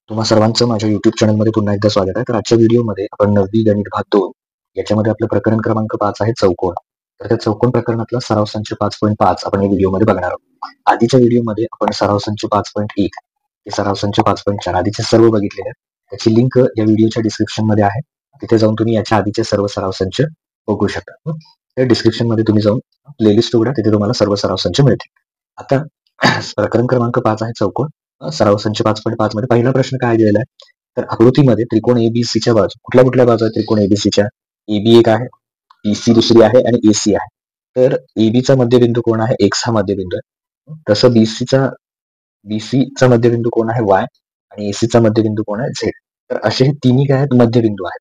तुम्हा सर्वांचं माझ्या YouTube चॅनलमध्ये पुन्हा एकदा स्वागत आहे. तर आजच्या व्हिडिओमध्ये आपण 9वी गणित भाग 2 याच्यामध्ये आपलं प्रकरण क्रमांक 5 आहे चौकोन. तर त्या चौकोन प्रकरणातला सराव संच 5.5 आपण या व्हिडिओमध्ये बघणार आहोत. आधीच्या व्हिडिओमध्ये आपण सराव संच 5.1 ते सराव संच 5.4 आधीचे सर्व बघितलेले आहेत. त्याची लिंक या व्हिडिओच्या डिस्क्रिप्शन मध्ये आहे. तिथे जाऊन तुम्ही याच्या आधीचे सर्व सराव संच बघू शकता. त्या डिस्क्रिप्शन मध्ये तुम्ही जाऊन प्लेलिस्ट उघडा, तिथे तुम्हाला सर्व सराव संच मिळतील. आता प्रकरण क्रमांक 5 आहे चौकोन. सराव संच 5.5 मध्ये पहिला प्रश्न काय दिलेला आहे, तर आकृतीमध्ये त्रिकोण एबीसीच्या बाजू कुठल्या बाजू आहेत त्रिकोण एबीसीच्या? एबी एक आहे, बीसी दुसरी आहे आणि एसी आहे. तर एबीचा मध्यबिंदू कोण आहे? एक्स हा मध्यबिंदू आहे. तसं बीसीचा मध्यबिंदू कोण आहे? वाय आणि एसीचा मध्यबिंदू कोण आहे? झेड. तर असे हे तिन्ही काय आहेत? मध्यबिंदू आहेत.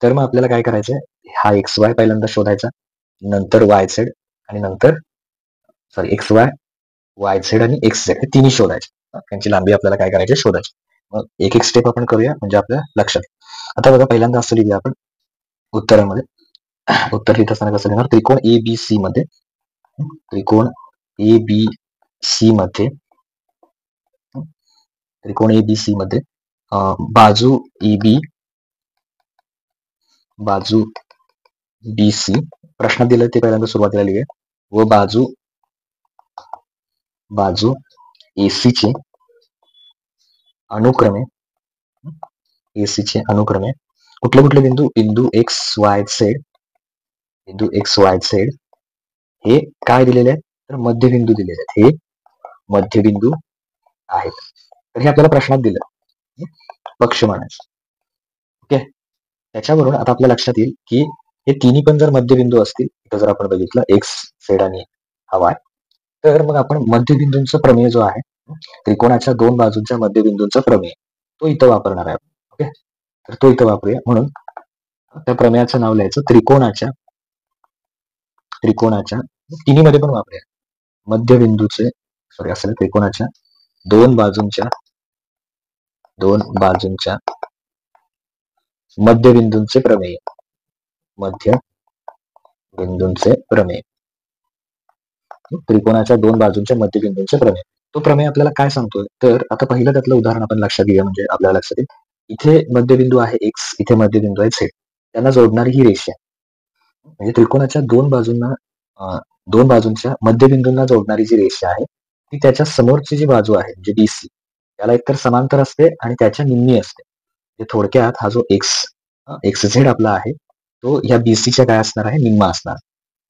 तर मग आपल्याला काय करायचंय, हा एक्स वाय पहिल्यांदा शोधायचा, नंतर वाय झेड आणि नंतर एक्स वाय, वाय झेड आणि एक्स झेड हे तिन्ही शोधायचे. त्यांची लांबी आपल्याला काय करायची? शोधायची. मग एक एक स्टेप आपण करूया म्हणजे आपल्या लक्षात. आता बघा, पहिल्यांदा असं लिहूया आपण उत्तरामध्ये. उत्तर लिहित असताना कसं लिहिणार? त्रिकोण एबीसी मध्ये त्रिकोण एबीसी मध्ये त्रिकोण एबीसी मध्ये बाजू एबी, बाजू बीसी प्रश्नात दिलं ते पहिल्यांदा सुरुवातीला लिहूया. व बाजू एसीचे अनुक्रमे कुठले बिंदू? बिंदू एक्स वाय झेड हे काय दिलेले आहेत? तर मध्यबिंदू दिलेले आहेत. हे मध्यबिंदू आहेत. तर हे आपल्याला प्रश्नात दिलं, पक्ष मानायचं. ओके, त्याच्यावरून आता आपल्या लक्षात येईल की हे तिन्ही पण जर मध्यबिंदू असतील, तर जर आपण बघितलं एक्स झेड आणि हा वाय, तर मग आपण मध्यबिंदूंचा प्रमेय जो आहे, त्रिकोणाच्या दोन बाजूंच्या मध्यबिंदूंचा प्रमेय, तो इथं वापरणार आहे. ओके, तर तो इथं वापरूया. म्हणून त्या प्रमेयाचं नाव लिहायचं त्रिकोणाच्या तिन्ही मध्ये पण वापरूया. मध्यबिंदूचे असेल त्रिकोणाच्या दोन बाजूंच्या मध्यबिंदूंचे प्रमेय. त्रिकोणाच्या दोन बाजूंच्या मध्यबिंदूंचे प्रमेय. तो प्रमेय आपल्याला काय सांगतोय? तर आता पहिलं त्यातलं उदाहरण आपण लक्षात घेऊया, म्हणजे आपल्याला लक्षात येईल. इथे मध्यबिंदू आहे एक्स, इथे मध्यबिंदू आहे झेड. त्यांना जोडणारी ही रेषा, म्हणजे त्रिकोणाच्या दोन बाजूंच्या मध्यबिंदूंना जोडणारी जी रेषा आहे, ती त्याच्या समोरची जी बाजू आहे म्हणजे बीसी, त्याला एकतर समांतर असते आणि त्याच्या निम्मी असते. म्हणजे थोडक्यात हा जो एक्स झेड आपला आहे, तो ह्या बीसीच्या काय असणार आहे? निम्मा असणार.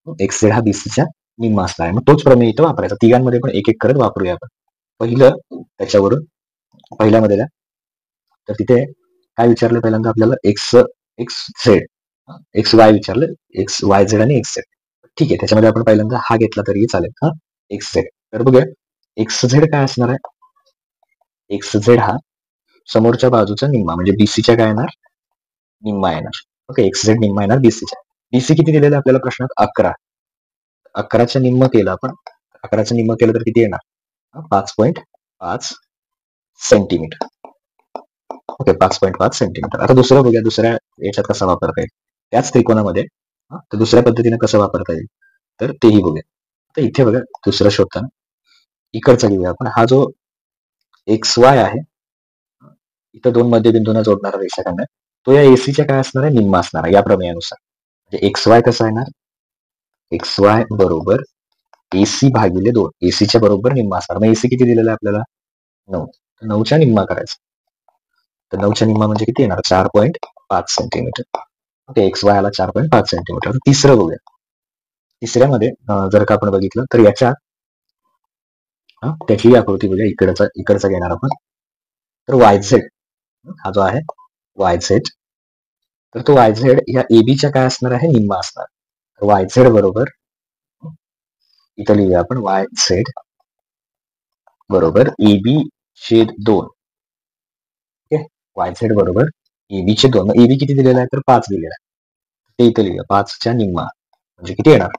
एक्स झेड हा बीसीच्या निम्मा असणार आहे. मग तोच प्रमेय इथं वापरायचा. तिघांमध्ये पण एक एक करत वापरूया आपण. पहिलं त्याच्यावरून पहिल्यामध्ये तर तिथे काय विचारलं पहिल्यांदा आपल्याला? एक्स झेड, एक्स वाय विचारलं, एक्स वाय झेड आणि एक्स झेड. ठीक आहे, त्याच्यामध्ये आपण पहिल्यांदा हा घेतला तरी चालेल, एक्स झेड. तर बघूया एक्स झेड काय असणार आहे? एक्स झेड हा समोरच्या बाजूचा निम्मा, म्हणजे बीसीच्या काय येणार? निम्मा येणार. ओके, एक्स झेड निम्मा येणार बीसीच्या. बीसी किती दिलेलं आपल्याला प्रश्नात? 11. 11च्या निम्म केलं आपण. 11चं निम्म केलं तर किती येणार? 5.5 सेंटीमीटर. Okay, 5.5 centimetre. आता दुसरं बघूया, दुसऱ्या याच्यात कसा वापरता येईल त्याच त्रिकोणामध्ये. तर दुसऱ्या पद्धतीने कसं वापरता येईल तर तेही बघूया. तर इथे बघा, दुसरं शोधताना इकडचा घेऊया आपण. हा जो एक्स वाय आहे, इथं दोन मध्यबिंदूंना जोडणारा रेषा काढणार, तो या एसीच्या काय असणार आहे? निम्मा असणार आहे या प्रमेयानुसार. म्हणजे एक्स वाय कसा येणार? एक्स वाय बरोबर एसी भागिले 2. एसीच्या बरोबर निम्मा असणार. मग एसी किती दिलेला आहे आपल्याला? 9. 9च्या निम्मा करायचा. तर 9च्या निम्मा म्हणजे किती येणार? 4.5 सेंटीमीटर. ओके, एक्स वाय आला 4.5 सेंटीमीटर. तिसरं बघूया. तिसऱ्यामध्ये जर का आपण बघितलं तर याच्यात त्याची आकृती बघूया. इकडचा घेणार आपण. तर वाय झेड हा जो आहे वाय झेड, तर तो वाय झेड या एबीच्या काय असणार आहे? निम्मा असणार. तर वाय झेड बरोबर इथं लिहूया आपण वाय झेड बरोबर एबी छेद 2. ओके, वाय झेड बरोबर एबी छेद 2. एबी किती दिलेला आहे? तर 5 दिलेला आहे. ते इथं लिहूया. 5च्या निम्मा म्हणजे किती येणार?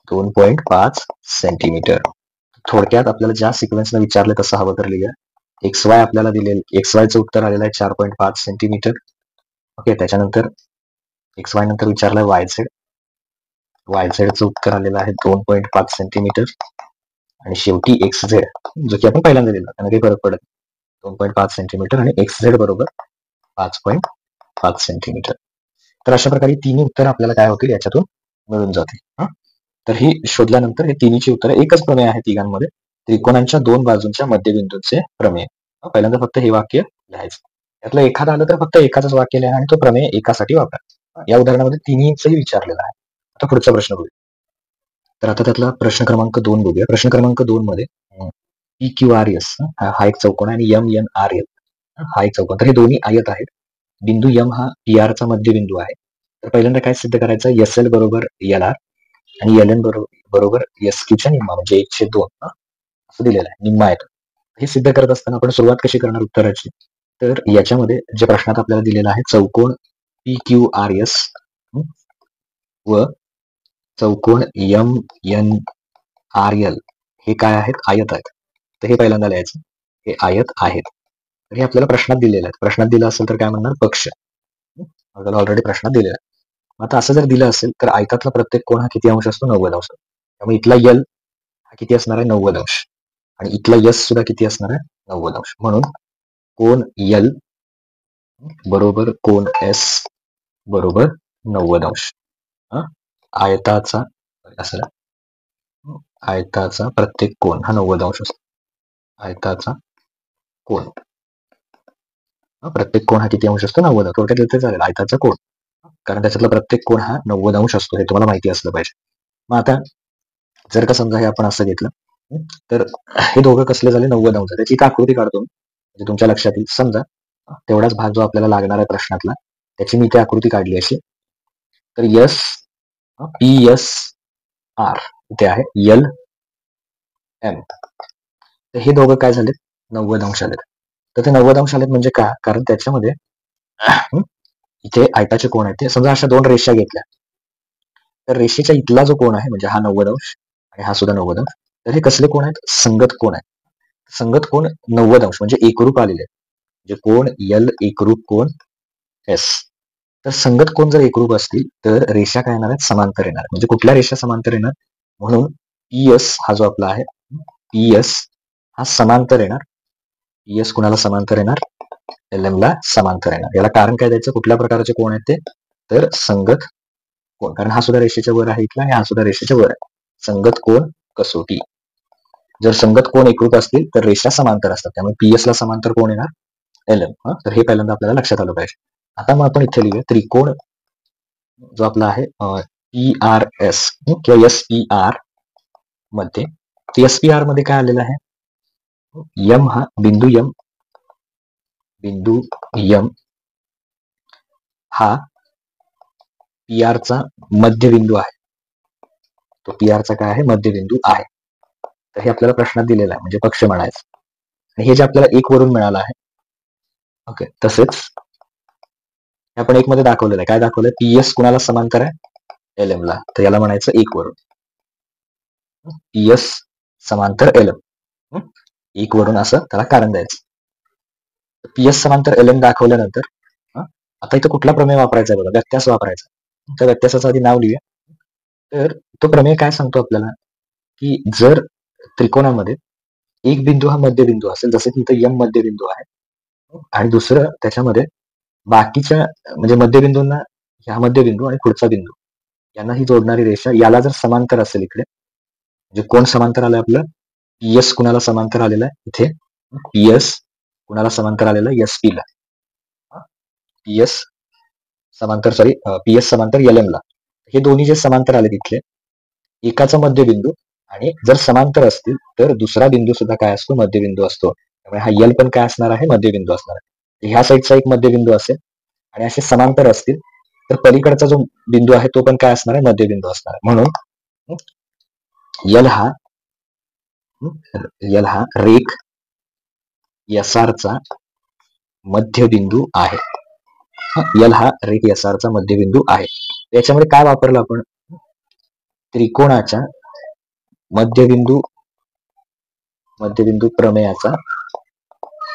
2.5 सेंटीमीटर. थोडक्यात आपल्याला ज्या सिक्वेन्सनं विचारलं तसं हवं तर लिहूया. एक्स वाय आपल्याला दिलेलं, एक्स वायचं उत्तर आलेलं आहे 4.5 सेंटीमीटर. ओके, त्याच्यानंतर एक्स वाय नंतर विचारलं वाय झेड. वाय झेडचं उत्तर आलेलं आहे 2.5 सेंटीमीटर. आणि शेवटी एक्स झेड जो की आपण पहिल्यांदा दिला, त्यांना काही फरक पडत. 2.5 सेंटीमीटर आणि XZ बरोबर 5.5 सेंटीमीटर. तर अशा प्रकारे तिन्ही उत्तर आपल्याला काय होतील याच्यातून मिळून जातील. तर ही शोधल्यानंतर हे तिन्हीची उत्तरं एकच प्रमेय आहे तिघांमध्ये, त्रिकोणांच्या दोन बाजूंच्या मध्यबिंदूचे प्रमेय. पहिल्यांदा फक्त हे वाक्य लिहायचं, यातलं एखादं आलं तर फक्त एकाच वाक्य लिहा आणि तो प्रमेय एकासाठी वापरा. या उदाहरणामध्ये तिन्हीचंही विचारलेलं आहे. आता पुढचा प्रश्न बघूया. तर आता त्यातला प्रश्न क्रमांक 2 बघूया. प्रश्न क्रमांक 2 मध्ये PQRS हा एक चौकोन आहे आणि MNRL हा एक चौकोन. तर हे दोन्ही आयत आहेत. बिंदू M हा PR चा मध्यबिंदू आहे. तर पहिल्यांदा काय सिद्ध करायचं, SL बरोबर LR आणि LN बरोबर SQ च्या निम्मा म्हणजे 1/2 असं दिलेलं आहे, निम्मा आहे. हे सिद्ध करत असताना आपण सुरुवात कशी करणार उत्तराची, तर याच्यामध्ये जे प्रश्नात आपल्याला दिलेला आहे चौकोन PQRS व चौकोन MNRL हे काय आहेत, आयत आहेत. तर हे पहिल्यांदा लिहायचं, हे आयत आहेत. तर हे आपल्याला प्रश्नात दिलेलं आहे. प्रश्नात दिलं असेल तर काय म्हणणार, पक्ष. आपल्याला ऑलरेडी प्रश्नात दिलेला आहे. आता असं जर दिलं असेल तर आयतातला प्रत्येक कोण हा किती अंश असतो, 90 अंश. त्यामुळे इथला L हा किती असणार आहे, 90 अंश. आणि इथला S सुद्धा किती असणार आहे, 90 अंश. म्हणून कोण L बरोबर कोण S बरोबर 90 अंश. आयताचा आयताचा प्रत्येक कोण हा 90 अंश असतो. आयताचा कोण, प्रत्येक कोण हा किती अंश असतो, 90. थोडक्यात लिहिलं चालेल, आयताचा कोण, कारण त्याच्यातला प्रत्येक कोण हा 90 अंश असतो, हे तुम्हाला माहिती असलं पाहिजे. मग आता जर का समजा हे आपण असं घेतलं तर हे दोघं कसले झाले, 90 अंश. त्याची एक आकृती काढतो म्हणजे तुमच्या लक्षात येईल. समजा तेवढाच भाग जो आपल्याला लागणार आहे प्रश्नातला, त्याची मी इथे आकृती काढली अशी. तर PSR इथे आहे, LM. तर हे दोघं काय झालेत, 90 अंश आलेत. तर ते 90 अंश आलेत म्हणजे का, कारण त्याच्यामध्ये इथे आयताचे कोण आहेत ते समजा अशा दोन रेषा घेतल्या, तर रेषेच्या इथला जो कोण आहे म्हणजे हा 90 अंश आणि हा सुद्धा 90 अंश. तर हे कसले कोण आहेत, संगत कोण आहेत. संगत कोण 90 अंश म्हणजे एकरूप आलेले, म्हणजे कोण L एकरूप कोण S. तर संगत कोण जर एकरूप असतील तर रेषा काय येणार आहेत, समांतर येणार. म्हणजे कुठल्या रेषा समांतर येणार, म्हणून PS हा जो आपला आहे, PS हा समांतर येणार. PS कुणाला समांतर येणार, LM ला समांतर येणार. याला कारण काय द्यायचं, कुठल्या प्रकारचे कोण आहेत ते, तर संगत कोण, कारण हा सुद्धा रेषेच्या वर आहे इथला आणि हा सुद्धा रेषेच्या वर आहे. संगत कोण कसोटी. जर संगत कोण एकरूप असतील तर रेषा समांतर असतात, त्यामुळे PS ला समांतर कोण येणार, LM. तर हे पहिल्यांदा आपल्याला लक्षात आलं पाहिजे. आता मग आपण इथे लिहूया त्रिकोण जो आपला आहे PRS किंवा SPR मध्ये. SPR मध्ये काय आलेलं आहे, M हा बिंदू M हा PR चा मध्यबिंदू आहे. तो PR चा काय आहे, मध्यबिंदू आहे. तर हे आपल्याला प्रश्नात दिलेलं आहे, म्हणजे पक्ष म्हणायचं. आणि हे जे आपल्याला 1 वरून मिळालं आहे, ओके. तसेच आपण 1 मध्ये दाखवलेलं आहे, काय दाखवलंय, PS कुणाला समांतर आहे, LM ला. तर याला म्हणायचं 1 वरून, PS समांतर LM. 1 वरून असं त्याला कारण द्यायचं. PS समांतर LM दाखवल्यानंतर आता इथं कुठला प्रमेय वापरायचा आहे बघा, व्यत्यास वापरायचा. त्या व्यत्यासाचं आधी नाव लिहूया. तर तो प्रमेय काय सांगतो आपल्याला, की जर त्रिकोणामध्ये एक बिंदू हा मध्यबिंदू असेल, जसं की इथं M मध्यबिंदू आहे, आणि दुसरं त्याच्यामध्ये बाकीच्या म्हणजे मध्यबिंदूंना, ह्या मध्यबिंदू आणि पुढचा बिंदू यांना ही जोडणारी रेषा याला जर समांतर असेल इकडे, म्हणजे कोण समांतर आलंय आपलं, PS कुणाला समांतर आलेला आहे इथे, PS कुणाला समांतर आलेला आहे, SP ला. PS समांतर LM ला. हे दोन्ही जे समांतर आले तिथले, एकाचा मध्यबिंदू आणि जर समांतर असतील तर दुसरा बिंदू सुद्धा काय असतो, मध्यबिंदू असतो. त्यामुळे हा L पण काय असणार आहे, मध्यबिंदू असणार आहे. ह्या साईडचा एक मध्यबिंदू असेल आणि असे समांतर असतील तर पलीकडचा जो बिंदू आहे तो पण काय असणार आहे, मध्यबिंदू असणार आहे. म्हणून L हा रेख SR चा मध्यबिंदू आहे. L हा रेख SR चा मध्यबिंदू आहे. याच्यामध्ये काय वापरलं आपण, त्रिकोणाच्या मध्यबिंदू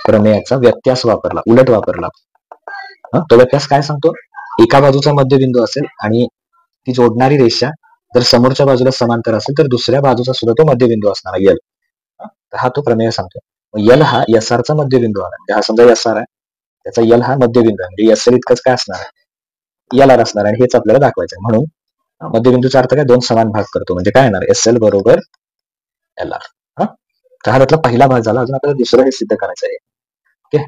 प्रमेयाचा व्यत्यास वापरला, उलट वापरला. तो व्यत्यास काय सांगतो, एका बाजूचा मध्यबिंदू असेल आणि ती जोडणारी रेषा जर समोरच्या बाजूला समांतर असेल तर दुसऱ्या बाजूचा सुद्धा तो मध्यबिंदू असणार L. तर हा तो प्रमेय सांगतो. यल हा एस आरचा मध्यबिंदू आहे. म्हणजे हा समजा एस आर आहे, त्याचा यल हा मध्यबिंदू आहे, म्हणजे एस एल इतकंच काय असणार आहे, यल आर असणार आहे, आणि हेच आपल्याला दाखवायचं आहे. म्हणून मध्यबिंदूचा अर्थ काय, दोन समान भाग करतो, म्हणजे काय येणार, एस एल बरोबर एल आर. हा त्यातला पहिला भाग झाला. अजून आपल्याला दुसरं हे सिद्ध करायचं आहे. ओके,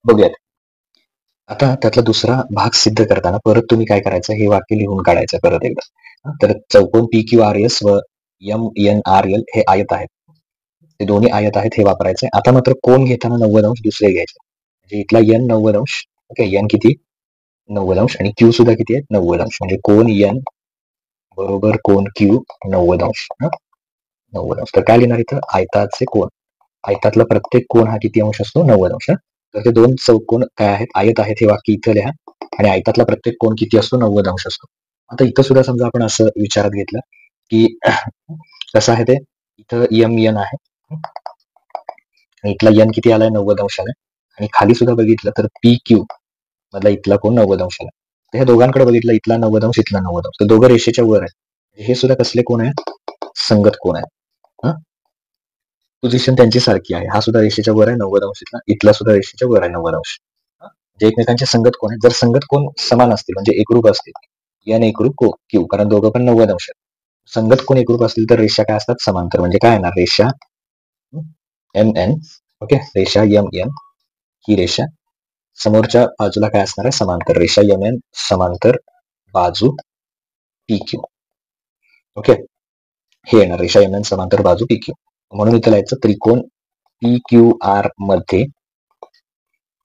बघूयात. आता त्यातला दुसरा भाग सिद्ध करताना परत तुम्ही काय करायचं, हे वाक्य लिहून काढायचं परत एकदा. तर चौकोन पी क्यू आर एस व एम एन आर एल हे आयत आहेत, ते दोन्ही आयत आहेत, हे वापरायचे. आता मात्र कोण घेताना 90 अंश दुसरे घ्यायचे, म्हणजे इथला एन 90 अंश. ओके, एन किती 90 अंश, आणि क्यू सुद्धा किती आहे 90 अंश, म्हणजे कोण एन बरोबर कोण क्यू 90 अंश. 90 अंश. तर काय लिहिणार इथं, आयताचे कोण, आयतातला प्रत्येक कोण हा किती अंश असतो, 90 अंश. तर ते दोन चौकोन काय आहेत, आयत आहेत, हे वाक्य इथं लिहा, आणि आयतातला प्रत्येक कोण किती असतो, 90 अंश असतो. आता इथं सुद्धा समजा आपण असं विचारात घेतलं की कसं आहे ते, इथं एम एन आहे, आणि इथला एन किती आलाय 90 अंश आलाय, आणि खाली सुद्धा बघितलं तर पी क्यू मधला इथला कोण 90 अंश आला. तर ह्या दोघांकडे बघितलं, इथला 90 अंश, इथला 90 अंश, तर दोघं रेषेच्या वर आहे. हे सुद्धा कसले कोण आहे, संगत कोण आहे. पोझिशन त्यांची सारखी आहे. हा सुद्धा रेषेच्या वर आहे 90 अंश, इथला सुद्धा रेषेच्या वर आहे 90 अंश. जे एकमेकांचे संगत कोण आहे. जर संगत कोण समान असतील, म्हणजे एकरूप असतील, एन एकरूप क्यू, कारण दोघं पण 90 अंश आहेत. संगत कोण एकरूप असतील तर रेषा काय असतात, समांतर, म्हणजे काय येणार, रेषा एम एन. ओके, रेषा एम एन ही रेषा समोरच्या बाजूला काय असणार आहे, समांतर, रेषा एम एन समांतर बाजू पी क्यू. ओके, हे येणार रेषा एम एन समांतर बाजू पी क्यू. म्हणून इथं लिहायचं त्रिकोण पी क्यू आर मध्ये,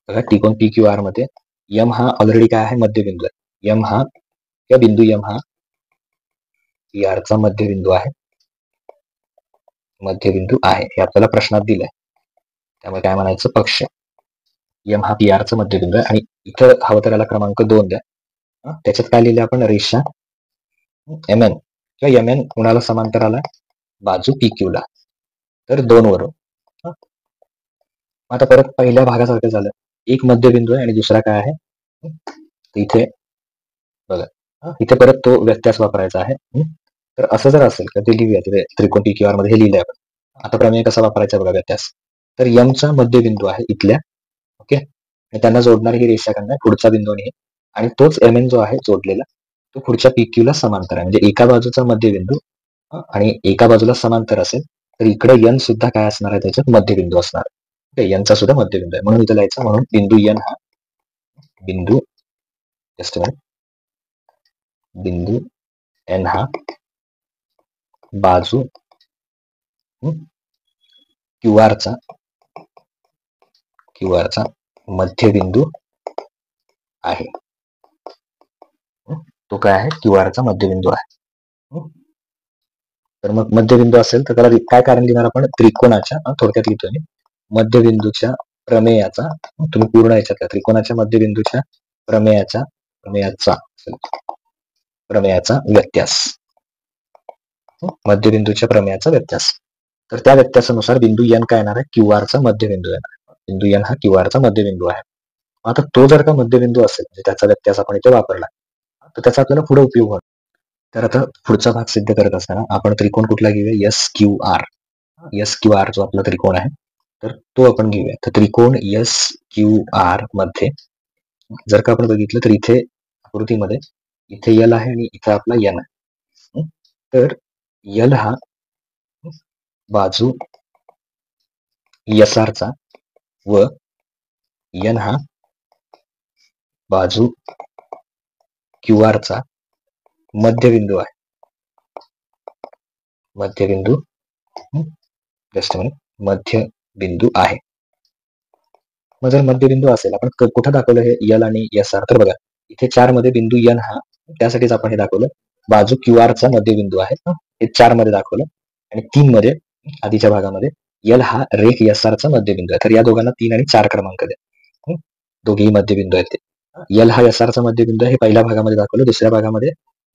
बघा त्रिकोण पी क्यू आर मध्ये यम हा ऑलरेडी काय आहे, मध्यबिंदू आहे. यम हा किंवा बिंदू यम हा पी आर चा मध्यबिंदू आहे, मध्यबिंदू आहे, हे आपल्याला प्रश्नात दिलंय. त्यामुळे काय म्हणायचं, पक्ष यम हा पी आर चा मध्यबिंदू आहे, आणि इथं हवं तर याला क्रमांक 2 द्या. त्याच्यात काय लिहिले आपण, रेषा एम एन किंवा एम एन कुणाला समांतर आला, बाजू पी क्यू ला, तर 2 वरून. आता परत पहिल्या भागासारखं झालं, एक मध्यबिंदू आहे आणि दुसरा काय आहे, इथे बघा, इथे परत तो व्यत्यास वापरायचा आहे. तर असं जर असेल तर ते लिहूया, तिथे त्रिकोण पी क्यू आर मध्ये हे लिहिलंय आपण. आता प्रमेय कसा वापरायचा बघा, व्यत्यास. तर यमचा मध्यबिंदू आहे इथल्या, ओके, आणि त्यांना जोडणारी ही रेषा खंड पुढचा बिंदू आहे, आणि तोच एम एन जो आहे जोडलेला, तो पुढच्या पी क्यू ला समांतर आहे, म्हणजे एका बाजूचा मध्यबिंदू आणि एका बाजूला समांतर असेल, तर इकडे एन सुद्धा काय असणार आहे, त्याच्यात मध्यबिंदू असणार आहे. एनचा सुद्धा मध्यबिंदू आहे, म्हणून इथं लिहायचं, म्हणून बिंदू एन हा बिंदू जस्ट बिंदू एन हा बाजू क्यू आर चा मध्यबिंदू आहे. तो काय आहे, क्यू आर चा मध्यबिंदू आहे. तर मग मध्यबिंदू असेल तर त्याला काय कारण लिहिणार आपण, त्रिकोणाच्या, थोडक्यात लिहितोय मी, मध्यबिंदूच्या प्रमेयाचा, तुम्ही पूर्ण याच्यात त्रिकोणाच्या मध्यबिंदूच्या प्रमेयाचा व्यत्यास, मध्यबिंदूच्या प्रमेयाचा व्यत्यास. तर त्या व्यत्यासानुसार बिंदू एन काय येणार आहे, क्यू आर चा मध्यबिंदू येणार. बिंदू एन हा क्यू आर चा मध्यबिंदू आहे. आता तो जर का मध्यबिंदू असेल, म्हणजे त्याचा व्यत्यास आपण इथे वापरला, तर त्याचा आपल्याला पुढे उपयोग होतो. तर आता पुढचा भाग सिद्ध करत असताना आपण त्रिकोण कुठला घेऊया, S Q R. S Q R जो आपला त्रिकोण आहे, तर तो आपण घेऊया. तर त्रिकोण एस क्यू आर मध्ये जर का आपण बघितलं, तर इथे आकृतीमध्ये इथे यल आहे आणि इथे आपला एन आहे. तर यल हा बाजू एस आर चा व एन हा बाजू क्यू आर चा मध्यबिंदू आहे. मध्यबिंदू मध्यबिंदू आहे. मग जर मध्यबिंदू असेल, आपण कुठं दाखवलं हे यल आणि एस आर, तर बघा इथे 4 मध्ये बिंदू एन हा, त्यासाठीच आपण हे दाखवलं, बाजू क्यू आर चा मध्यबिंदू आहे, हे 4 मध्ये दाखवलं, आणि 3 मध्ये आधीच्या भागामध्ये यल हा रेख एस आर चा मध्यबिंदू आहे. तर या दोघांना 3 आणि 4 क्रमांक द्या, दोघेही मध्यबिंदू आहेत ते. यल हा एस आर चा मध्यबिंदू आहे, हे पहिल्या भागामध्ये दाखवलं, दुसऱ्या भागामध्ये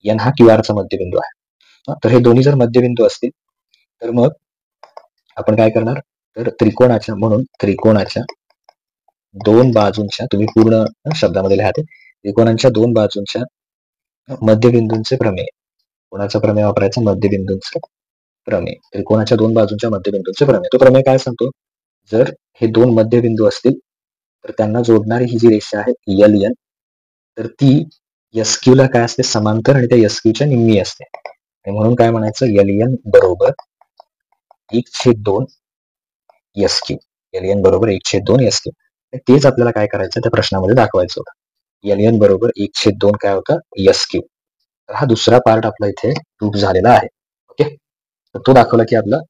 एन हा क्यू आर चा मध्यबिंदू आहे. तर हे दोन्ही जर मध्यबिंदू असतील, तर मग आपण काय करणार, तर त्रिकोणाच्या, म्हणून त्रिकोणाच्या दोन बाजूंच्या, तुम्ही पूर्ण शब्दामध्ये लिहा, त्रिकोणाच्या दोन बाजूंच्या मध्यबिंदूंचे प्रमेय. कोणाचा प्रमेय वापरायचा, मध्यबिंदूंचे प्रमेय. त्रिकोणाच्या दोन बाजूंच्या मध्यबिंदूंचे प्रमेय. तो प्रमेय काय सांगतो, जर हे दोन मध्यबिंदू असतील तर त्यांना जोडणारी ही जी रेषा आहे LN, तर ती SQ ला काय असते, समांतर, आणि त्या SQ च्या निम्मी असते. आणि म्हणून काय म्हणायचं, LN बरोबर 1/2 SQ. LN बरोबर 1/2 SQ. तेच आपल्याला काय करायचं त्या प्रश्नामध्ये दाखवायचं होतं. LN बरोबर 1/2 काय होतं, SQ. तर हा दुसरा पार्ट आपला इथे प्रूफ झालेला आहे. ओके, तर तो दाखवला की आपलं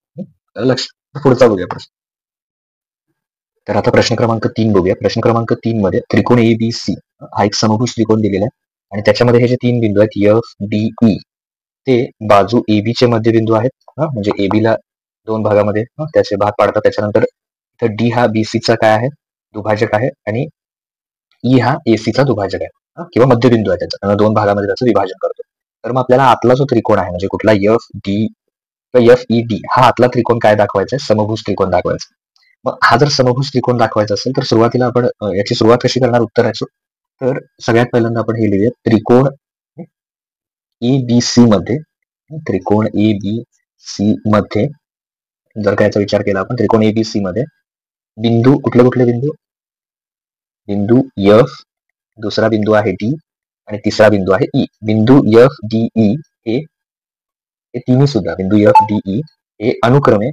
लक्ष. पुढचा बघूया प्रश्न. तर आता प्रश्न क्रमांक 3 बघूया. प्रश्न क्रमांक 3 मध्ये त्रिकोण ABC हा एक समभुज त्रिकोण दिलेला आहे आणि त्याच्यामध्ये हे जे 3 बिंदू आहेत FDE ते बाजू AB चे मध्यबिंदू आहेत. म्हणजे AB ला 2 भागामध्ये त्याचे भाग पाडतात. त्याच्यानंतर इथं D हा BC चा काय आहे, दुभाजक आहे, आणि E हा AC चा दुभाजक आहे किंवा मध्यबिंदू आहे. त्याचा 2 भागामध्ये त्याचं विभाजन करतो. तर मग आपल्याला आतला जो त्रिकोण आहे म्हणजे कुठला FD किंवा FED हा आतला त्रिकोण काय दाखवायचा आहे, समभुज त्रिकोण दाखवायचा. मग हा जर समभुज त्रिकोण दाखवायचा असेल तर सुरुवातीला आपण याची सुरुवात कशी करणार उत्तराची, तर सगळ्यात पहिल्यांदा आपण हे लिहूया, त्रिकोण ABC मध्ये, त्रिकोण ABC मध्ये जर का याचा विचार केला आपण, त्रिकोण ABC मध्ये बिंदू कुठले कुठले बिंदू F, दुसरा बिंदू आहे D आणि तिसरा बिंदू आहे E. बिंदू FDE हे तिन्ही सुद्धा बिंदू FDE हे अनुक्रमे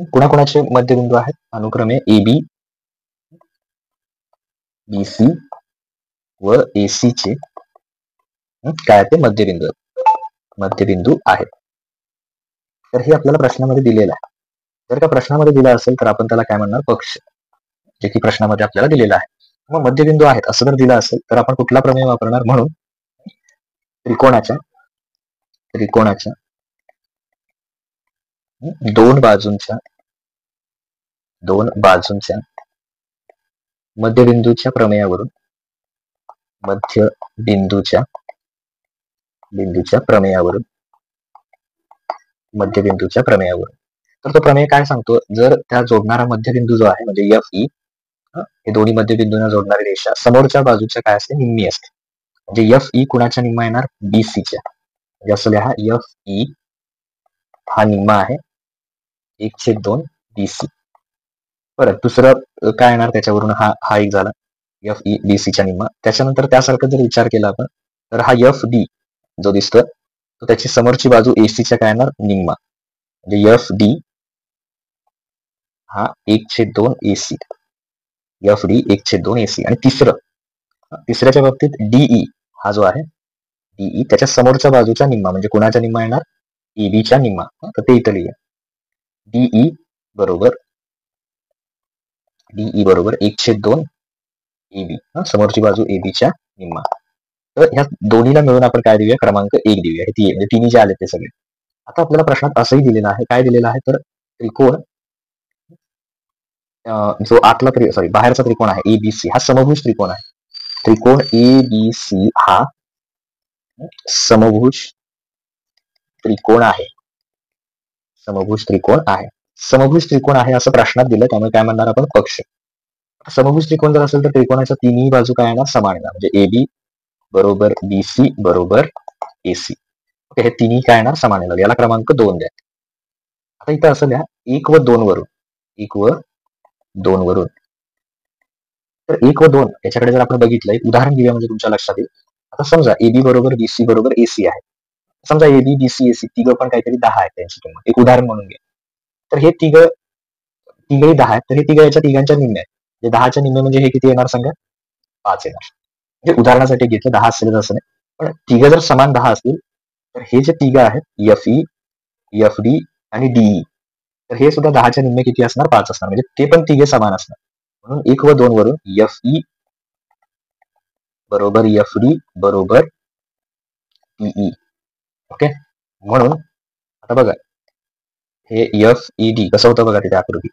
कुणाकुणाचे मध्यबिंदू आहेत, अनुक्रमे AB, BC व AC चे काय ते मध्यबिंदू आहेत. तर हे आपल्याला प्रश्नामध्ये दिलेलं आहे. जर का प्रश्नामध्ये दिलं असेल तर आपण त्याला काय म्हणणार, पक्ष, जे की प्रश्नामध्ये आपल्याला दिलेलं आहे. मग मध्यबिंदू आहेत असं जर दिलं असेल तर आपण कुठला प्रमेय वापरणार, म्हणून त्रिकोणाच्या दोन बाजूंच्या मध्यबिंदूच्या प्रमेयावरून तर तो प्रमेय काय सांगतो, जर त्या जोडणारा मध्यबिंदू जो आहे म्हणजे FE, हे दोन्ही मध्यबिंदूंना जोडणारी रेषा समोरच्या बाजूच्या काय असते, निम्मी असते. म्हणजे FE कुणाच्या निम्मा येणार, BCच्या. म्हणजे असं लिहा, FE हा निम्मा आहे 1/2 BC. परत दुसरं काय येणार त्याच्यावरून, हा एक झाला FE BCच्या निम्मा. त्याच्यानंतर त्यासारखं जर विचार केला आपण तर हा FD जो दिसतोय तो त्याची समोरची बाजू AC च्या काय येणार, निम्मा. म्हणजे FD हा 1/2 AC, FD 1/2 AC. आणि तिसऱ्याच्या बाबतीत DE हा जो आहे, DE त्याच्या समोरच्या बाजूच्या निम्मा, म्हणजे कुणाच्या निम्मा येणार, AB च्या निम्मा. तर ते इथं लिहा, DE बरोबर 1/2 AB, समोरची बाजू AB च्या निम्मा. तर ह्या दोन्हीला मिळून आपण काय देऊया, क्रमांक 1 देऊया. हे म्हणजे तिन्ही जे आले ते सगळे. आता आपल्याला प्रश्नात असंही दिलेलं आहे, काय दिलेलं आहे, तर त्रिकोण जो आतला बाहेरचा त्रिकोण आहे ABC हा समभुज त्रिकोण आहे. त्रिकोण ABC हा समभुज त्रिकोण आहे. समभुज त्रिकोण आहे असं प्रश्नात दिलं, त्यामुळे काय म्हणणार आपण, पक्ष. समभुज त्रिकोण जर असेल तर त्रिकोणाच्या तिन्ही बाजू काय येणार, समान येणार. म्हणजे AB बरोबर BC बरोबर AC. ओके, हे तिन्ही काय येणार, समान येणार. याला क्रमांक 2 द्या. आता इथं असं द्या, 1 व 2 वरून. तर 1 व 2 याच्याकडे जर आपण बघितलं, एक उदाहरण घेऊया म्हणजे तुमच्या लक्षात येईल. आता समजा AB बरोबर BC बरोबर AC आहे. समजा AB BC AC तिघं पण काहीतरी 10 आहे त्यांची किंमत, एक उदाहरण म्हणून घ्या. तर हे तिघही 10 आहेत, तर हे तिघं याच्या तिघांच्या निम्मे आहेत. म्हणजे 10च्या निम्मे म्हणजे हे किती येणार सांगा, 5 येणार. म्हणजे उदाहरणासाठी घेतलं, 10 असेल असं नाही, पण तिघं जर समान 10 असतील तर हे जे तिघं आहेत FE, FD आणि DE, तर हे सुद्धा 10च्या निम्मे किती असणार, 5 असणार. म्हणजे ते पण तिघे समान असणार. म्हणून 1 व 2 वरून FE बरोबर FD बरोबर DE. ओके, म्हणून आता बघा हे FED कसं होतं बघा तिथे आकृती,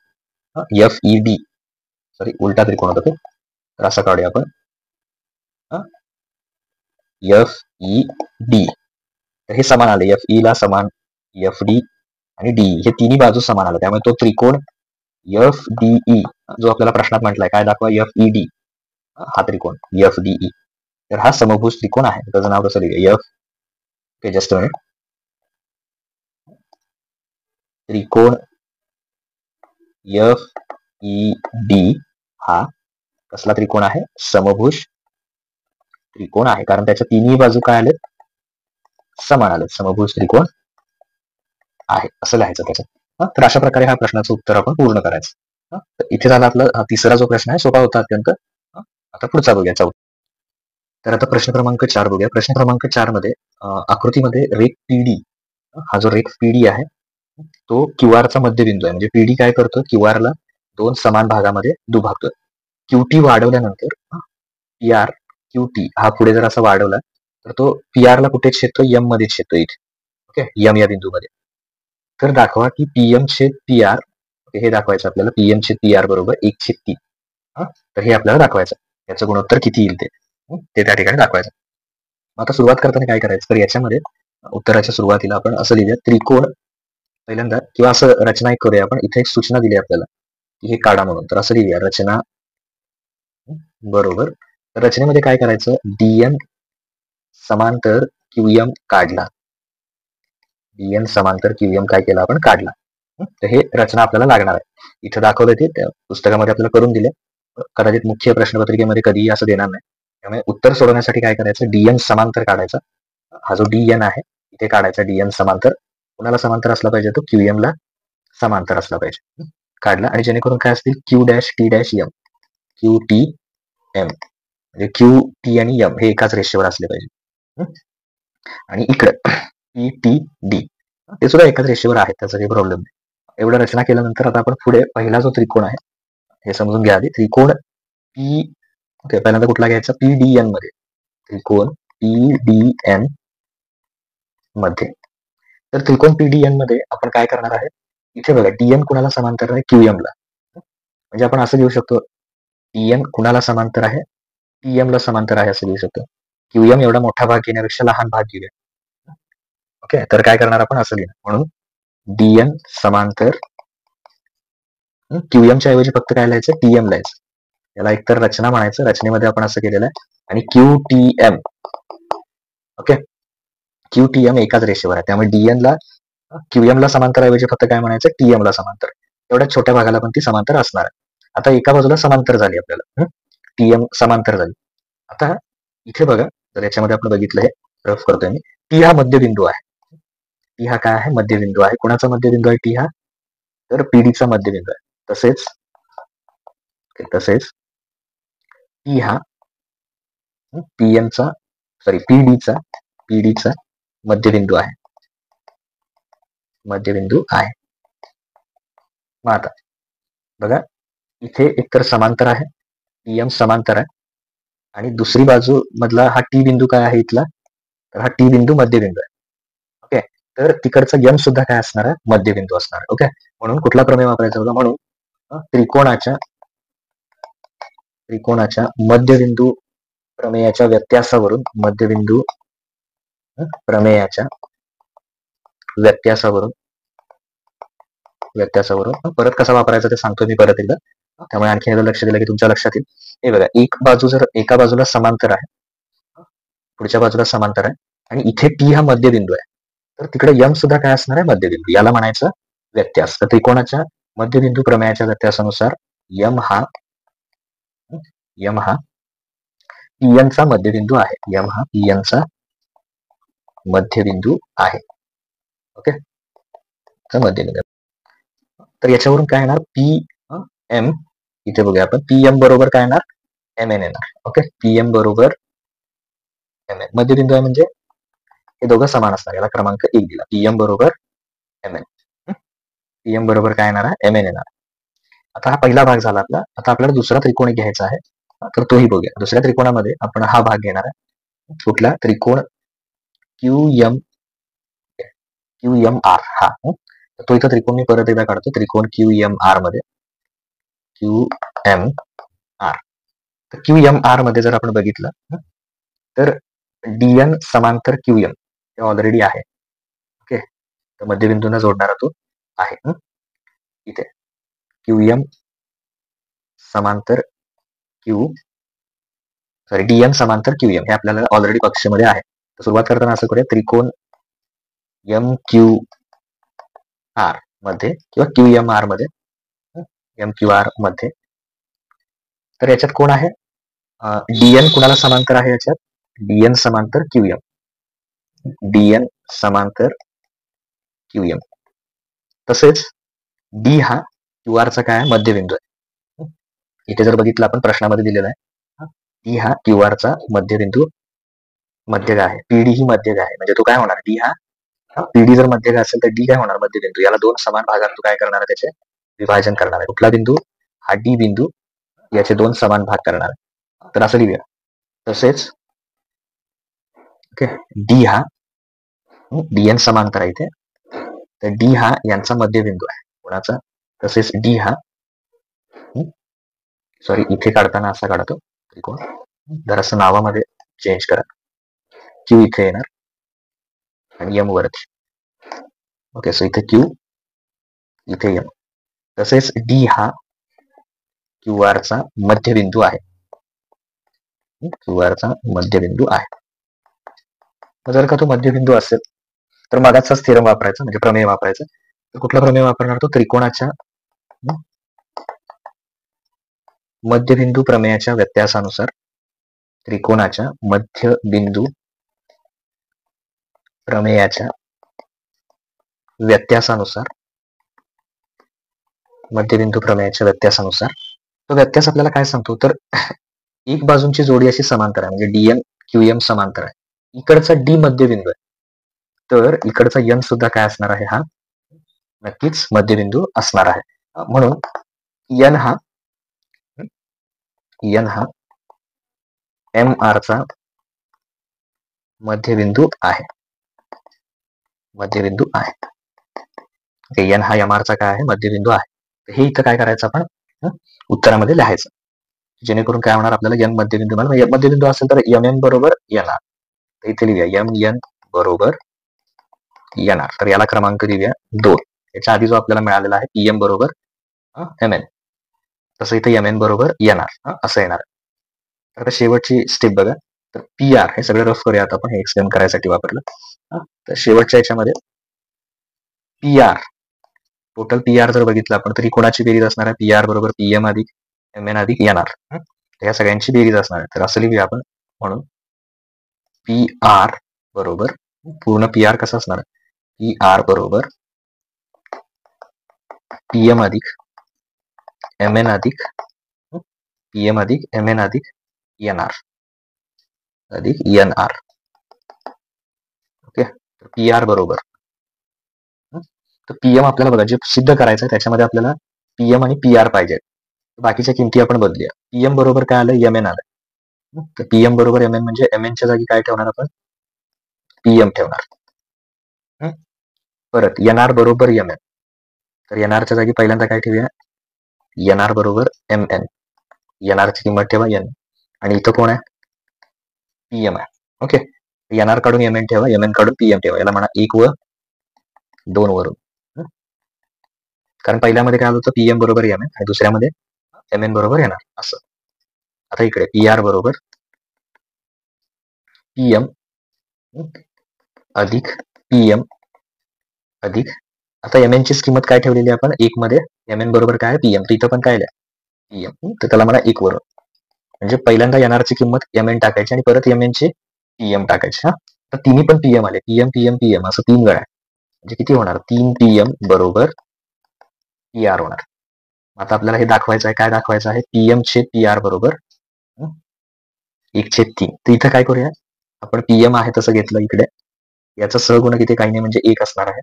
FED सॉरी उलटा त्रिकोण होता तो, तर असं काढूया आपण, FED. तर हे समान आले, FE ला समान FD आणि DE हे तिन्ही बाजू समान आलं, त्यामुळे तो त्रिकोण FDE जो आपल्याला प्रश्नात म्हटलाय, काय दाखवा, FED हा त्रिकोण FDE, तर हा समभुज त्रिकोण आहे. त्याचं नाव कसं लिहिलं, जस्ट मिनिट. त्रिकोण एफ ई डी हा कसला त्रिकोण आहे? समभुज त्रिकोण आहे, कारण त्याच्या तिन्ही बाजू काय आले? समान आले, समभुज त्रिकोण आहे असं लिहायचं त्याच्यात. तर अशा प्रकारे हा प्रश्नाचं उत्तर आपण पूर्ण करायचं. तर इथे झाला आपला तिसरा जो प्रश्न आहे, सोपा होता अत्यंत. आता पुढचा बघूया, चौथा. तर आता प्रश्न क्रमांक 4 बघूया. प्रश्न क्रमांक 4 मध्ये आकृतीमध्ये रेख पीडी, हा जो रेख पीडी आहे तो क्यूआर चा मध्यबिंदू आहे. म्हणजे पीडी काय करतो? क्यूआर ला दोन समान भागामध्ये दुभागतो. क्यूटी वाढवल्यानंतर पी आर क्यूटी हा पुढे जर असा वाढवला तर तो पी आर ला कुठे छेदतो? एम मध्ये छेदतो इथे. ओके, एम या बिंदूमध्ये. तर दाखवा की पीएम छेद पी आर, हे दाखवायचं आपल्याला, पीएम छेद पी आर बरोबर 1/3. तर हे आपल्याला दाखवायचं, याचं गुणोत्तर किती येईल ते त्या ठिकाणी दाखवायचं. आता सुरुवात करताना काय करायचं? तर याच्यामध्ये उत्तराच्या सुरुवातीला आपण असं लिहिूया, त्रिकोण पहिल्यांदा, किंवा असं रचना एक करूया आपण. इथे एक सूचना दिली आपल्याला की हे काढा म्हणून. तर असं लिहूया, रचना बरोबर. तर रचनेमध्ये काय करायचं? डीएन समांतर क्यूएम काढला. डीएन समांतर क्यूएम काय केला आपण? काढला. तर हे रचना आपल्याला लागणार आहे. इथे दाखवलं ते त्या पुस्तकामध्ये आपल्याला करून दिले. कदाचित मुख्य प्रश्नपत्रिकेमध्ये कधीही असं देणार नाही. त्यामुळे उत्तर सोडवण्यासाठी काय करायचं? डीएन समांतर काढायचा. हा जो डीएन आहे इथे काढायचा, डीएन समांतर. कुणाला समांतर असला पाहिजे? तो क्यूएम ला समांतर असला पाहिजे. काढला, आणि जेणेकरून काय असतील? Q dash T dash M, Q T M, म्हणजे क्यू टी आणि एम हे एकाच रेषेवर असले पाहिजे. आणि इकडे पी टी डी ते सुद्धा एकाच रेषेवर आहेत, त्याचा काही प्रॉब्लेम नाही. एवढं रचना केल्यानंतर आता आपण पुढे पहिला जो त्रिकोण आहे हे समजून घ्या आधी. त्रिकोण पी, पहिल्यांदा कुठला घ्यायचा? पीडीएन मध्ये. त्रिकोण पीडीएन मध्ये. तर त्रिकोण पीडीएन मध्ये आपण काय करणार आहे? इथे बघा, डीएन कुणाला समांतर आहे? क्यूएम ला. म्हणजे आपण असं घेऊ शकतो, डीएन कुणाला समांतर आहे? टीएम ला समांतर आहे असं घेऊ शकतो. क्यूएम एवढा मोठा भाग घेण्यापेक्षा लहान भाग घेऊया. ओके, तर काय करणार आपण? असं लिहिणार, म्हणून डीएन समांतर क्यूएमच्या ऐवजी फक्त काय लिहायचं? टीएम लिहायचं. याला एकतर रचना म्हणायचं. रचनेमध्ये आपण असं केलेलं आहे. आणि Q T M, okay, Q T M एकाच रेषेवर आहे, त्यामुळे डीएन ला क्यूएम ला समांतर ऐवजी फक्त काय म्हणायचं? टीएम ला समांतर. एवढ्या छोट्या भागाला पण ती समांतर असणार आहे. आता एका बाजूला समांतर झाली आपल्याला, टीएम समांतर झाली. आता इथे बघा, तर याच्यामध्ये आपण बघितलं, हे रफ करतोय मी. टी हा मध्यबिंदू आहे. टी हा काय आहे? मध्यबिंदू आहे. कोणाचा मध्यबिंदू आहे टी हा? तर पीडीचा मध्यबिंदू आहे. तसेच टी हा पीएमचा, सॉरी पीडीचा मध्यबिंदू आहे. मग आता बघा, इथे एकतर समांतर आहे, टीएम समांतर आहे, आणि दुसरी बाजू मधला हा टी बिंदू काय आहे इथला? तर हा टी बिंदू मध्यबिंदू आहे. ओके, तर तिकडचा एम सुद्धा काय असणार आहे? मध्यबिंदू असणार आहे. ओके, म्हणून कुठला प्रमेय वापरायचा होता? म्हणून त्रिकोणाच्या मध्यबिंदू प्रमेयाच्या व्यत्यासावरून, परत कसा वापरायचा ते सांगतो मी परत एकदा, त्यामुळे आणखी एकदा लक्ष दिलं की तुमच्या लक्षात येईल. हे बघा, एक बाजू जर एका बाजूला समांतर आहे, पुढच्या बाजूला समांतर आहे, आणि इथे टी हा मध्यबिंदू आहे, तर तिकडे यम सुद्धा काय असणार आहे? मध्यबिंदू. याला म्हणायचं व्यत्यास. तर त्रिकोणाच्या मध्यबिंदू प्रमेयाच्या व्यत्यासानुसार यम हा पीएनचा मध्यबिंदू आहे. यम हा पीएनचा मध्यबिंदू आहे. ओके, तर मध्यबिंदू. तर याच्यावरून काय येणार? पी एम, इथे बघूया आपण, पीएम बरोबर काय येणार? एम एन येणार. ओके, पीएम बरोबर एम एन. मध्यबिंदू आहे म्हणजे हे दोघं समान असणार. याला क्रमांक 1 दिला. पीएम बरोबर एम एन. पीएम बरोबर काय येणार आहे? एम एन येणार. आता हा पहिला भाग झाला आपला. आता आपल्याला दुसरा त्रिकोण घ्यायचा आहे, तर तोही बघूया. दुसऱ्या त्रिकोणामध्ये आपण हा भाग घेणार आहे. कुठला? त्रिकोण क्यू एम आर हा. तो इथं त्रिकोण मी परत एकदा काढतो. त्रिकोण क्यू एम आर मध्ये, क्यू एम आर. तर क्यू एम आर मध्ये जर आपण बघितलं तर डीएन समांतर क्यूएम हे ऑलरेडी आहे. ओके, तर मध्यबिंदूंना जोडणारा तो आहे. इथे क्यूएम समांतर डीएन समांतर क्यूएम हे आपल्याला ऑलरेडी कक्षेमध्ये आहे. तर सुरुवात करताना असं करूया, त्रिकोण एम क्यू आर मध्ये किंवा QMR मध्ये, MQR मध्ये. तर याच्यात कोण आहे? DN कुणाला समांतर आहे याच्यात? DN समांतर QM. DN समांतर QM. तसेच D हा QR चा काय आहे? मध्यबिंदू आहे. इथे जर बघितलं आपण प्रश्नामध्ये दिलेला आहे, D हा QR चा मध्यबिंदू मध्यक आहे. PD ही मध्यक आहे. म्हणजे तो काय होणार? D हा PD जर मध्यक असेल तर D काय होणार? मध्यबिंदू. याला दोन समान भागात तो काय करणार आहे? त्याचे विभाजन करणार आहे. कुठला बिंदू? हा D बिंदू. याचे दोन समान भाग करणार आहे. तर असं लिहूया. तसेच ओके, D हा DN समांतर आहे इथे. तर D हा यांचा मध्यबिंदू आहे. कोणाचा? तसेच D हा सॉरी इथे काढताना असा काढतो त्रिकोण. जरासं नावामध्ये चेंज करा. Q इथे येणार आणि M वरती. ओके, सो इथे Q, इथे M. तसेच D हा QR चा मध्यबिंदू आहे. QR चा मध्यबिंदू आहे. जर का तो मध्यबिंदू असेल तर मागाचा थिअरम वापरायचा, म्हणजे प्रमेय वापरायचा. तर कुठला प्रमेय वापरणार? तो त्रिकोणाच्या मध्यबिंदू प्रमेयाच्या व्यत्यासानुसार, त्रिकोणाच्या मध्यबिंदू प्रमेयाच्या व्यत्यासानुसार, मध्यबिंदू प्रमेयाच्या व्यत्यासानुसार तो व्यत्यास आपल्याला काय सांगतो? तर एक बाजूंची जोडी अशी समांतर आहे, म्हणजे DN QM समांतर आहे. इकडचा D मध्यबिंदू आहे, तर इकडचा N सुद्धा काय असणार आहे? हा नक्कीच मध्यबिंदू असणार आहे. म्हणून N हा MR चा मध्यबिंदू आहे. मध्यबिंदू आहे. N हा MR चा काय आहे? मध्यबिंदू आहे. हे इथं काय करायचं आपण उत्तरामध्ये लिहायचं, जेणेकरून काय होणार? आपल्याला N मध्यबिंदू मिळाला. मध्यबिंदू असेल तर MM बरोबर NR. इथे लिहूया MN बरोबर NR. तर याला क्रमांक देऊया 2. याच्या आधी जो आपल्याला मिळालेला आहे PM बरोबर MN, तसं इथे MN बरोबर NR असं येणार. तर आता शेवटची स्टेप बघा. तर PR हे सगळं रफ करूया आता आपण, हे एक्सप्लेन करायसाठी वापरलं. तर शेवटच्या याच्यामध्ये PR, टोटल PR जर बघितलं आपण तरी कोणाची बेरीज असणार आहे? PR बरोबर PM अधिक MN अधिक NR. या सगळ्यांची बेरीज असणार आहे. तर असं लिहूया आपण. म्हणून PR बरोबर, पूर्ण PR कसा असणार? PR बरोबर PM अधिक MN अधिक PM अधिक MN अधिक NR अधिक NR. ओके, तर PR बरोबर, तर PM आपल्याला बघा जे सिद्ध करायचं आहे त्याच्यामध्ये आपल्याला PM आणि PR पाहिजे. बाकीच्या किमती आपण बदलूया. PM बरोबर काय आलं? MN आलं. तर PM बरोबर MN म्हणजे MN च्या जागी काय ठेवणार आपण? PM ठेवणार. परत NR बरोबर MN, तर NR च्या जागी पहिल्यांदा काय ठेवूया? NR बरोबर MN. NR ची किंमत ठेवा N, आणि इथं कोण आहे? PM आहे. ओके, NR काढून MN ठेवा, MN काढून PM ठेवा. याला म्हणा 1 व 2 वरून, कारण पहिल्यामध्ये काय होतं? PM बरोबर MN आणि दुसऱ्यामध्ये MN बरोबर NR असं. आता इकडे PR बरोबर PM अधिक PM अधिक, आता MN ची किंमत काय ठेवलेली आपण? 1 मध्ये. MN बरोबर काय? PM. तर इथं पण काय PM, तर त्याला म्हणा 1 वरून. म्हणजे पहिल्यांदा NR ची किंमत MN टाकायची आणि परत MN ची PM टाकायची. तर तिन्ही पण PM आले. PM PM PM असं 3 वेळा. म्हणजे किती होणार? 3 PM बरोबर PR होणार. आता आपल्याला हे दाखवायचं आहे. काय दाखवायचं आहे? PM छेद PR बरोबर 1/3. तर इथं काय करूया आपण? PM आहे तसं घेतलं इकडे, याचा सहगुणक इथे काही नाही म्हणजे 1 असणार आहे.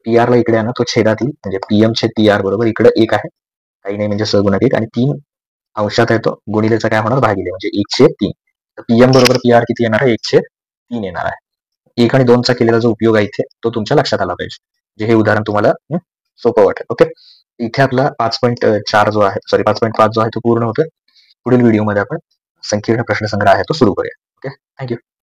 PR ला इकडे आहे ना, तो छेदात येईल, म्हणजे PM छेद PR बरोबर इकडे 1 आहे, काही नाही म्हणजे सहगुणक 1, आणि 3 अंशात आहे तो गुणिलेचा काय होणार? भागिले, म्हणजे 1/3. तर PM बरोबर PR किती येणार आहे? 1/3 येणार आहे. 1 आणि 2 चा केलेला जो उपयोग आहे इथे तो तुमच्या लक्षात आला पाहिजे, जे हे उदाहरण तुम्हाला सोपं वाटेल. ओके, इथे आपला 5.4 जो आहे, सॉरी 5.5 जो आहे तो पूर्ण होतोय. पुढील व्हिडिओमध्ये आपण संकीर्ण प्रश्नसंग्रह आहे तो सुरू करूया. Okay, thank you.